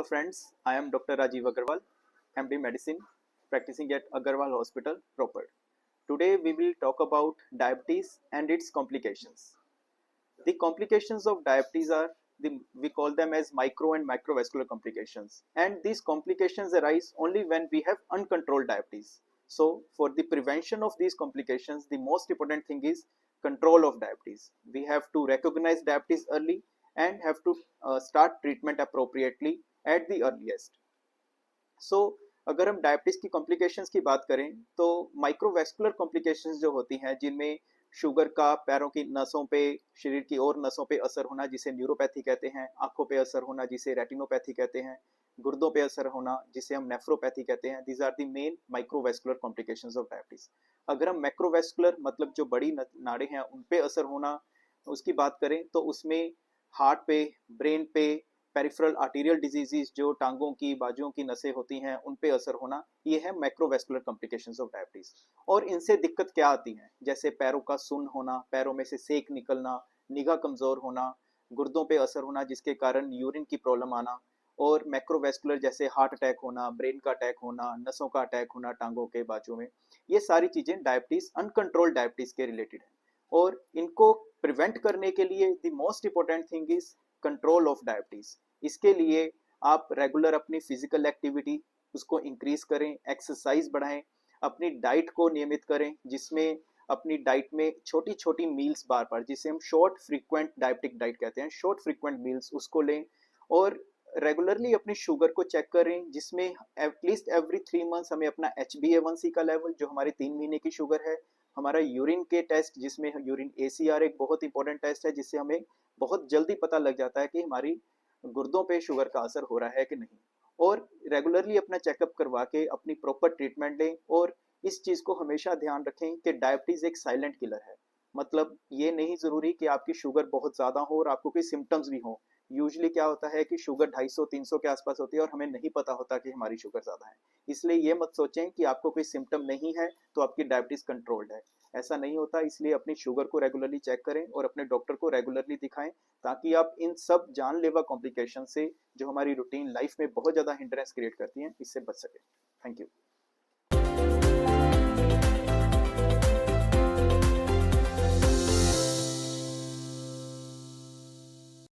friends, I am Dr. Rajiv Agarwal, MD Medicine, practicing at Agarwal Hospital, Ropar. Today we will talk about diabetes and its complications. The complications of diabetes are we call them as micro and macrovascular complications, and these complications arise only when we have uncontrolled diabetes. So for the prevention of these complications, the most important thing is control of diabetes. We have to recognize diabetes early and have to start treatment appropriately at the earliest. सो अगर हम diabetes की complications की बात करें तो microvascular complications जो होती हैं जिनमें शुगर का पैरों की नसों पे, शरीर की और नसों पे असर होना जिसे न्यूरोपैथी कहते हैं, आंखों पे असर होना जिसे रेटिनोपैथी कहते हैं, गुर्दों पे असर होना जिसे हम नेफ्रोपैथी कहते हैं, these are the main microvascular complications of diabetes. अगर हम मैक्रोवेस्कुलर मतलब जो बड़ी नाड़ें हैं उन पे असर होना उसकी बात करें तो उसमें हार्ट पे, ब्रेन पे, पेरिफेरल आर्टीरियल डिजीजेस जो टांगों की, बाजुओं की नसें होती हैं उन पे असर होना, ये है मैक्रोवेस्कुलर कॉम्प्लिकेशंस ऑफ डायबिटीज। और इनसे दिक्कत क्या आती है, जैसे पैरों का सुन्न होना, पैरों में से सेक निकलना, निगाह कमजोर होना, गुर्दों पे असर होना जिसके कारण यूरिन की प्रॉब्लम आना, और मैक्रोवेस्कुलर जैसे हार्ट अटैक होना, ब्रेन का अटैक होना, नसों का अटैक होना टांगों के, बाजुओं में, ये सारी चीजें डायबिटीज, अनकंट्रोल्ड डायबिटीज के रिलेटेड है। और इनको प्रिवेंट करने के लिए the most important thing is control of diabetes. इसके लिए आप रेगुलर अपनी फिजिकल एक्टिविटी उसको इंक्रीज करें, एक्सरसाइज बढ़ाएं, अपनी डाइट को नियमित करें जिसमें अपनी डाइट में छोटी छोटी मील्स बार बार, जिसे हम शॉर्ट फ्रीक्वेंट डायबिटिक डाइट कहते हैं, शॉर्ट फ्रीक्वेंट मील्स उसको लें। और रेगुलरली अपनी शुगर को चेक करें जिसमें एटलीस्ट एवरी 3 मंथ्स हमें अपना HbA1c का लेवल जो हमारी 3 महीने की शुगर है, हमारा यूरिन के टेस्ट जिसमें यूरिन ACR एक बहुत इंपॉर्टेंट टेस्ट है जिससे हमें बहुत जल्दी पता लग जाता है कि हमारी गुर्दों पे शुगर का असर हो रहा है कि नहीं। और रेगुलरली अपना चेकअप करवा के अपनी प्रॉपर ट्रीटमेंट लें। और इस चीज को हमेशा ध्यान रखें कि डायबिटीज एक साइलेंट किलर है। मतलब ये नहीं जरूरी कि आपकी शुगर बहुत ज्यादा हो और आपको कोई सिम्टम्स भी हो। यूजुअली क्या होता है कि शुगर 250-300 के आसपास होती है और हमें नहीं पता होता कि हमारी शुगर ज्यादा है। इसलिए ये मत सोचें कि आपको कोई सिम्टम नहीं है तो आपकी डायबिटीज कंट्रोल्ड है। ऐसा नहीं होता। इसलिए अपनी शुगर को रेगुलरली चेक करें और अपने डॉक्टर को रेगुलरली दिखाएं ताकि आप इन सब जानलेवा कॉम्प्लिकेशन से जो हमारी रूटीन लाइफ में बहुत ज्यादा हिंड्रेंस क्रिएट करती हैं इससे बच सके। Thank you.